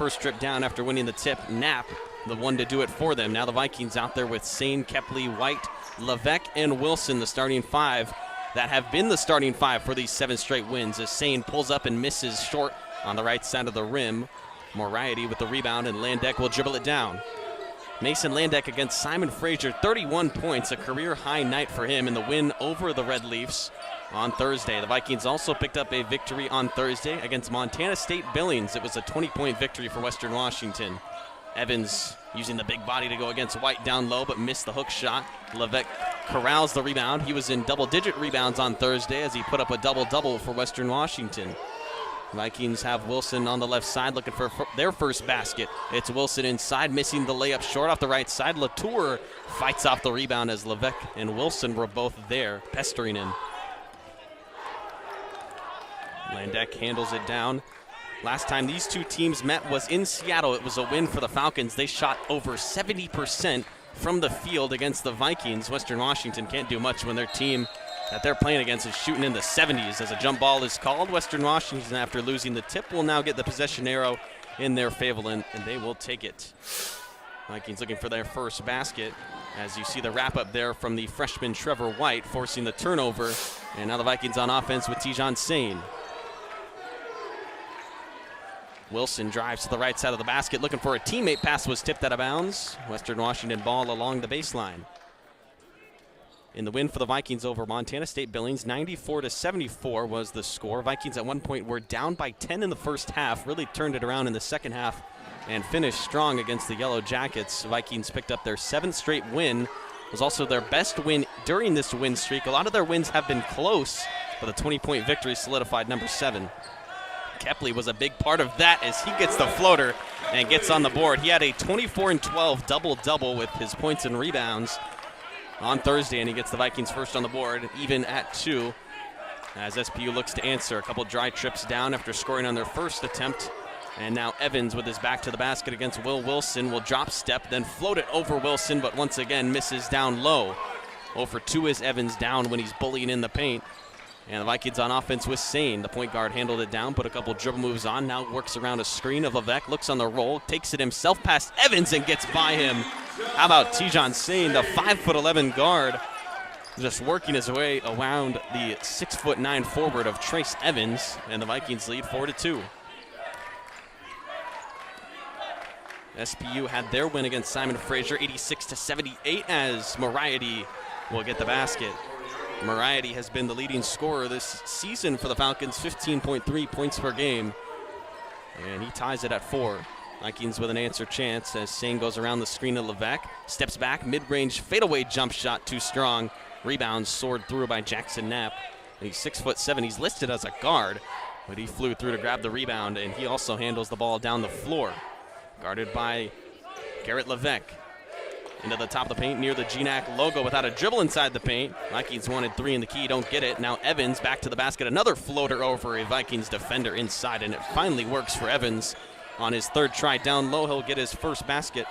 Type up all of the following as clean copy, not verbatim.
First trip down after winning the tip, Knapp, the one to do it for them. Now the Vikings out there with Sane, Kepley, White, Levesque, and Wilson, the starting five that have been the starting five for these 7 straight wins, as Sane pulls up and misses short on the right side of the rim. Moriarty with the rebound, and Landeck will dribble it down. Mason Landeck against Simon Frazier, 31 points, a career-high night for him in the win over the Red Leafs on Thursday. The Vikings also picked up a victory on Thursday against Montana State Billings. It was a 20-point victory for Western Washington. Evans using the big body to go against White down low, but missed the hook shot. Levesque corrals the rebound. He was in double-digit rebounds on Thursday as he put up a double-double for Western Washington. Vikings have Wilson on the left side looking for their first basket. It's Wilson inside, missing the layup short off the right side. Latour fights off the rebound as Levesque and Wilson were both there, pestering him. Landeck handles it down. Last time these two teams met was in Seattle. It was a win for the Falcons. They shot over 70% from the field against the Vikings. Western Washington can't do much when their team that they're playing against is shooting in the 70s as a jump ball is called. Western Washington, after losing the tip, will now get the possession arrow in their favor, and they will take it. Vikings looking for their first basket, as you see the wrap-up there from the freshman Trevor White, forcing the turnover. And now the Vikings on offense with Tijan Sane. Wilson drives to the right side of the basket, looking for a teammate. Pass was tipped out of bounds. Western Washington ball along the baseline. In the win for the Vikings over Montana State Billings, 94-74 was the score. Vikings at one point were down by 10 in the first half, really turned it around in the second half and finished strong against the Yellow Jackets. Vikings picked up their 7th straight win. It was also their best win during this win streak. A lot of their wins have been close, but a 20-point victory solidified number 7. Kepley was a big part of that as he gets the floater and gets on the board. He had a 24-12 double-double with his points and rebounds on Thursday, and he gets the Vikings first on the board, even at 2, as SPU looks to answer. A couple dry trips down after scoring on their first attempt. And now Evans, with his back to the basket against Will Wilson, will drop step, then float it over Wilson, but once again misses down low. 0 for 2 is Evans down when he's bullying in the paint. And the Vikings on offense with Sane. The point guard handled it down, put a couple dribble moves on, now works around a screen of Levesque, looks on the roll, takes it himself past Evans and gets by him. How about Tijan Sane, the 5'11" guard, just working his way around the 6'9" forward of Trace Evans, and the Vikings lead 4-2. SPU had their win against Simon Frazier, 86-78, as Moriarty will get the basket. Moriarty has been the leading scorer this season for the Falcons, 15.3 points per game, and he ties it at 4. Vikings with an answer chance as Sane goes around the screen of Levesque, steps back, mid-range fadeaway jump shot too strong. Rebound soared through by Jackson Knapp. He's 6'7". He's listed as a guard, but he flew through to grab the rebound, and he also handles the ball down the floor. Guarded by Garrett Levesque. Into the top of the paint near the GNAC logo without a dribble inside the paint. Vikings wanted 3 in the key, don't get it. Now Evans back to the basket, another floater over a Vikings defender inside, and it finally works for Evans. On his 3rd try down low, he'll get his first basket.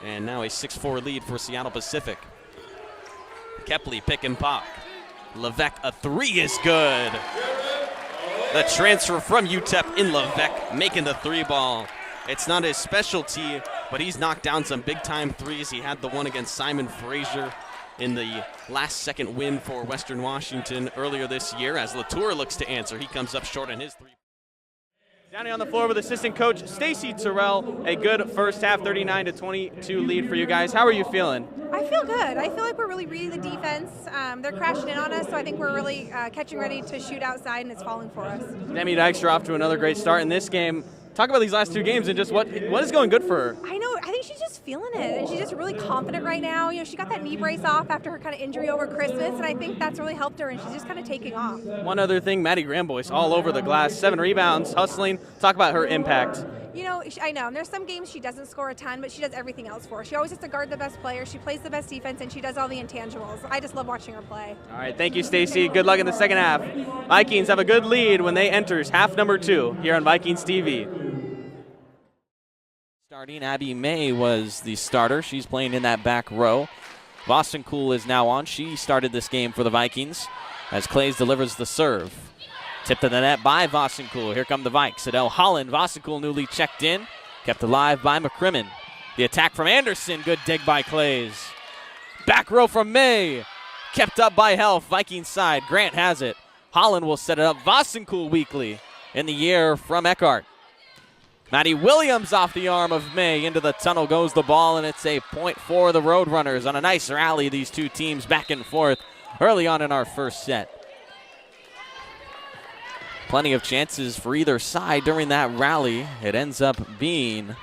And now a 6-4 lead for Seattle Pacific. Kepley pick and pop. Levesque, a 3 is good. The transfer from UTEP in Levesque making the 3 ball. It's not his specialty, but he's knocked down some big-time threes. He had the one against Simon Frazier in the last-second win for Western Washington earlier this year, as Latour looks to answer. He comes up short on his 3. Down here on the floor with assistant coach Stacy Terrell. A good first half, 39-22 lead for you guys. How are you feeling? I feel good. I feel like we're really reading the defense. They're crashing in on us, so I think we're really catching ready to shoot outside, and it's falling for us. Demi Dykes are off to another great start in this game. Talk about these last 2 games and just what is going good for her. I know. I think she's just feeling it, and she's just really confident right now. You know, she got that knee brace off after her kind of injury over Christmas, and I think that's really helped her, and she's just kind of taking off. One other thing, Maddie Gramboyce all over the glass, 7 rebounds, hustling. Talk about her impact. You know, I know. And there's some games she doesn't score a ton, but she does everything else for us. She always has to guard the best player. She plays the best defense, and she does all the intangibles. I just love watching her play. All right, thank you, Stacy. Good luck in the second half. Vikings have a good lead when they enter half number 2 here on Vikings TV. Starting, Abby May was the starter. She's playing in that back row. Boston Cool is now on. She started this game for the Vikings as Clays delivers the serve. Tipped to the net by Vossenkuhl. Here come the Vikes. Adele Holland. Vossenkuhl newly checked in. Kept alive by McCrimmon. The attack from Anderson. Good dig by Clays. Back row from May. Kept up by Health. Vikings side. Grant has it. Holland will set it up. Vossenkuhl weakly in the air from Eckhart. Maddie Williams off the arm of May. Into the tunnel goes the ball, and it's a point for the Roadrunners on a nice rally. These two teams back and forth early on in our first set. Plenty of chances for either side during that rally. It ends up being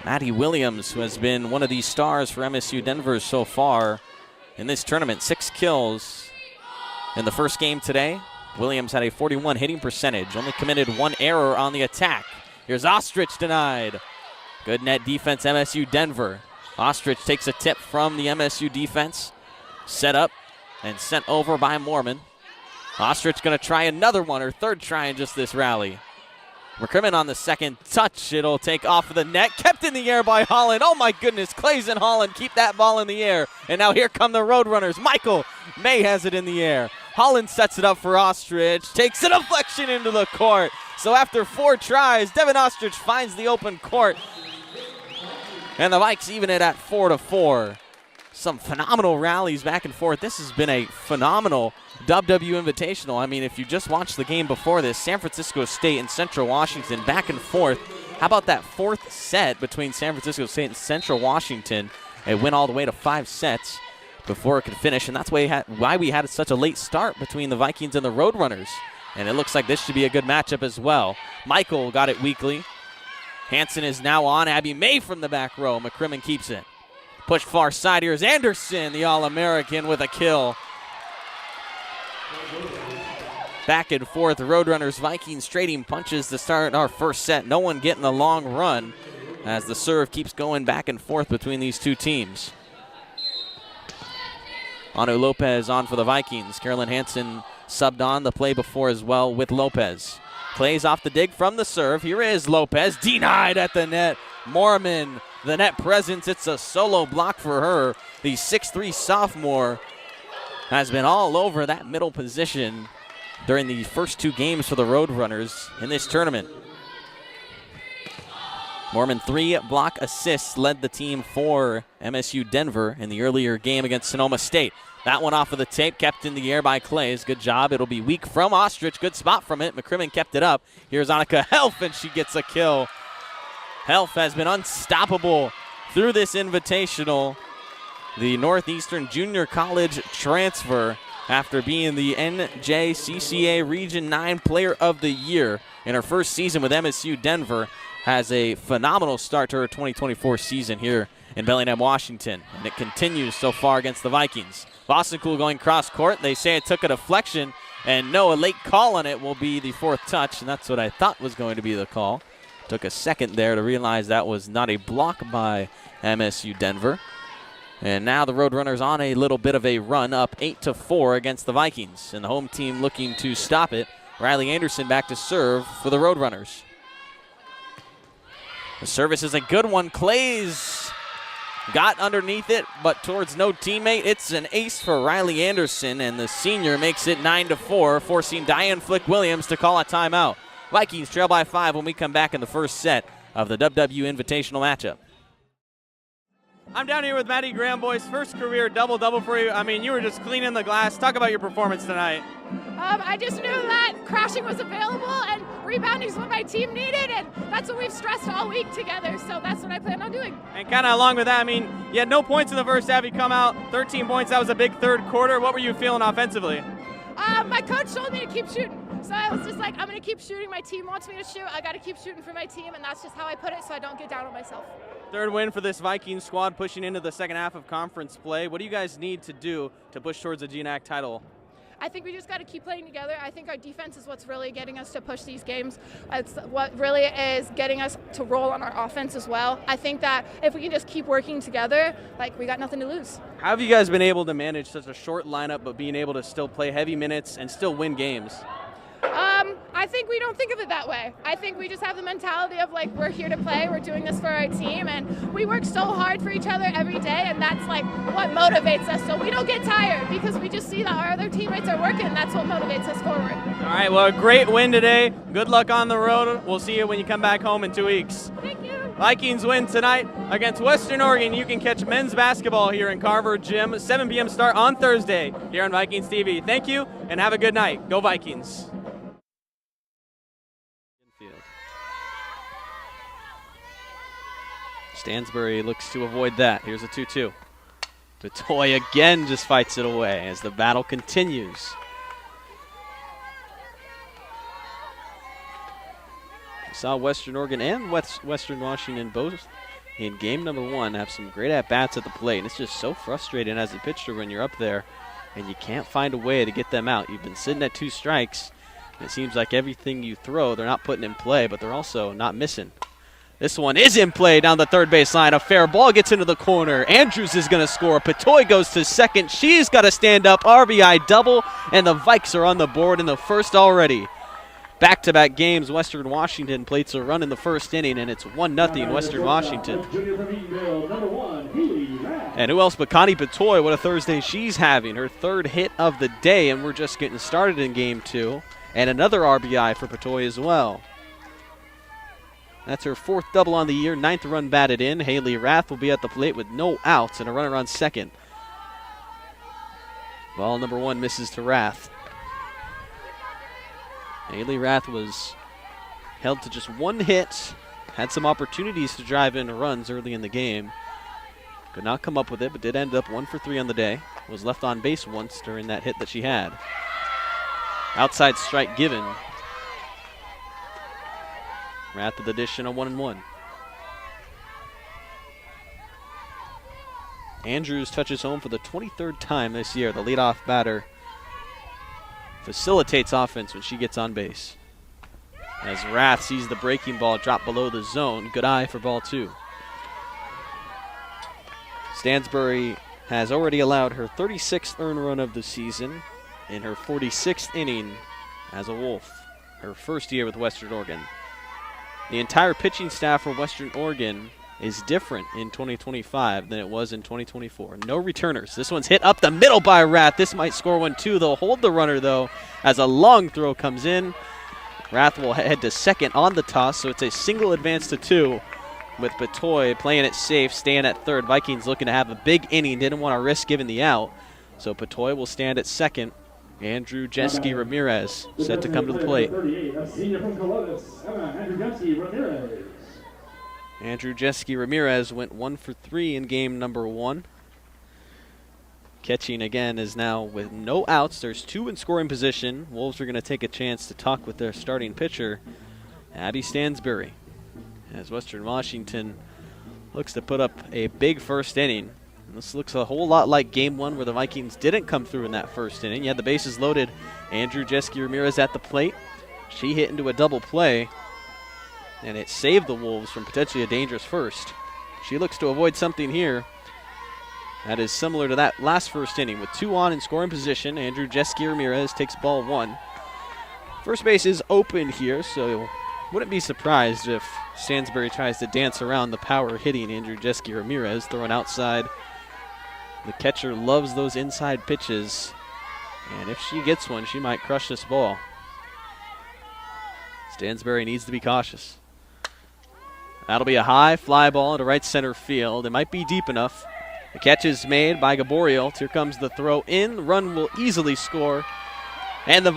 Maddie Williams, who has been one of the stars for MSU Denver so far in this tournament. 6 kills in the first game today. Williams had a 41 hitting percentage, only committed 1 error on the attack. Here's Ostrich denied. Good net defense, MSU Denver. Ostrich takes a tip from the MSU defense. Set up and sent over by Mormon. Ostrich going to try another one, her third try in just this rally. McCrimmon on the second touch. It'll take off of the net. Kept in the air by Holland. Oh my goodness, Clays and Holland keep that ball in the air. And now here come the Roadrunners. Michael May has it in the air. Holland sets it up for Ostrich. Takes a deflection into the court. So after 4 tries, Devin Ostrich finds the open court. And the Vikes even it at 4-4. Some phenomenal rallies back and forth. This has been a phenomenal WWU Invitational. I mean, if you just watched the game before this, San Francisco State and Central Washington back and forth. How about that 4th set between San Francisco State and Central Washington? It went all the way to 5 sets before it could finish, and that's why we had such a late start between the Vikings and the Roadrunners. And it looks like this should be a good matchup as well. Michael got it weakly. Hanson is now on. Abby May from the back row. McCrimmon keeps it. Push far side. Here's Anderson, the All-American, with a kill. Back and forth, Roadrunners, Vikings trading punches to start our first set. No one getting a long run as the serve keeps going back and forth between these two teams. Anu Lopez on for the Vikings. Carolyn Hansen subbed on the play before as well with Lopez. Plays off the dig from the serve. Here is Lopez, denied at the net. Mormon, the net presence. It's a solo block for her. The 6'3 sophomore has been all over that middle position during the first 2 games for the Roadrunners in this tournament. Mormon 3 block assists led the team for MSU Denver in the earlier game against Sonoma State. That one off of the tape, kept in the air by Clays. Good job. It'll be weak from Ostrich. Good spot from it. McCrimmon kept it up. Here's Annika Helf, and she gets a kill. Helf has been unstoppable through this invitational. The Northeastern Junior College transfer, after being the NJCCA Region 9 Player of the Year in her first season with MSU Denver, has a phenomenal start to her 2024 season here in Bellingham, Washington. And it continues so far against the Vikings. Vossenkuhl going cross court. They say it took a deflection, and no, a late call on it will be the 4th touch, and that's what I thought was going to be the call. Took a second there to realize that was not a block by MSU Denver. And now the Roadrunners on a little bit of a run, up 8-4 against the Vikings. And the home team looking to stop it. Riley Anderson back to serve for the Roadrunners. The service is a good one. Clays got underneath it, but towards no teammate. It's an ace for Riley Anderson, and the senior makes it 9-4, forcing Diane Flick-Williams to call a timeout. Vikings trail by 5 when we come back in the first set of the WWU Invitational matchup. I'm down here with Maddie Graham, boys. First career double-double for you. I mean, you were just cleaning the glass. Talk about your performance tonight. I just knew that crashing was available and rebounding is what my team needed, and that's what we've stressed all week together, so that's what I plan on doing. And kind of along with that, I mean, you had no points in the first half. You come out 13 points. That was a big third quarter. What were you feeling offensively? My coach told me to keep shooting, so I was just like, I'm going to keep shooting. My team wants me to shoot. I got to keep shooting for my team, and that's just how I put it so I don't get down on myself. Third win for this Vikings squad, pushing into the second half of conference play. What do you guys need to do to push towards a GNAC title? I think we just got to keep playing together. I think our defense is what's really getting us to push these games. It's what really is getting us to roll on our offense as well. I think that if we can just keep working together, like, we got nothing to lose. How have you guys been able to manage such a short lineup but being able to still play heavy minutes and still win games? I think we don't think of it that way. I think we just have the mentality of like, we're here to play, we're doing this for our team, and we work so hard for each other every day, and that's like what motivates us. So we don't get tired because we just see that our other teammates are working, and that's what motivates us forward. All right, well, a great win today. Good luck on the road. We'll see you when you come back home in 2 weeks. Thank you. Vikings win tonight against Western Oregon. You can catch men's basketball here in Carver Gym. 7 p.m. start on Thursday here on Vikings TV. Thank you, and have a good night. Go Vikings. Stansbury looks to avoid that. Here's a 2-2. Betoy again just fights it away as the battle continues. We saw Western Oregon and Western Washington both in game number 1 have some great at-bats at the plate. And it's just so frustrating as a pitcher when you're up there and you can't find a way to get them out. You've been sitting at 2 strikes, and it seems like everything you throw, they're not putting in play, but they're also not missing. This one is in play down the third base line. A fair ball gets into the corner. Andrews is going to score. Patoy goes to second. She's got to stand up. RBI double, and the Vikes are on the board in the first already. Back-to-back games, Western Washington plates a run in the first inning, and it's 1-0 Western Washington. And who else but Connie Patoy? What a Thursday she's having. Her 3rd hit of the day, and we're just getting started in game 2. And another RBI for Patoy as well. That's her 4th double on the year, 9th run batted in. Haley Rath will be at the plate with no outs and a runner on second. Ball number 1 misses to Rath. Haley Rath was held to just 1 hit, had some opportunities to drive in runs early in the game. Could not come up with it, but did end up 1 for 3 on the day. Was left on base once during that hit that she had. Outside strike given. Rath with addition on 1-1. Andrews touches home for the 23rd time this year. The leadoff batter facilitates offense when she gets on base. As Rath sees the breaking ball drop below the zone. Good eye for ball 2. Stansbury has already allowed her 36th earned run of the season in her 46th inning as a Wolf. Her first year with Western Oregon. The entire pitching staff for Western Oregon is different in 2025 than it was in 2024. No returners. This one's hit up the middle by Rath. This might score 1-2. They'll hold the runner, though, as a long throw comes in. Rath will head to second on the toss, so it's a single advance to 2 with Betoy playing it safe, staying at third. Vikings looking to have a big inning. Didn't want to risk giving the out, so Betoy will stand at second. Andrew Jeske Ramirez set to come to the plate. Andrew Jeske Ramirez went 1 for 3 in game number 1. Catching again is now with no outs. There's 2 in scoring position. Wolves are going to take a chance to talk with their starting pitcher, Abby Stansbury, as Western Washington looks to put up a big first inning. And this looks a whole lot like game 1 where the Vikings didn't come through in that first inning. You had the bases loaded. Andrew Jeske Ramirez at the plate. She hit into a double play, and it saved the Wolves from potentially a dangerous first. She looks to avoid something here that is similar to that last first inning. With 2 on in scoring position, Andrew Jeske Ramirez takes ball 1. First base is open here, so wouldn't be surprised if Stansbury tries to dance around the power hitting Andrew Jeske Ramirez, throwing outside. The catcher loves those inside pitches, and if she gets one, she might crush this ball. Stansbury needs to be cautious. That'll be a high fly ball into right center field. It might be deep enough. The catch is made by Gaboriel. Here comes the throw in. Run will easily score. And the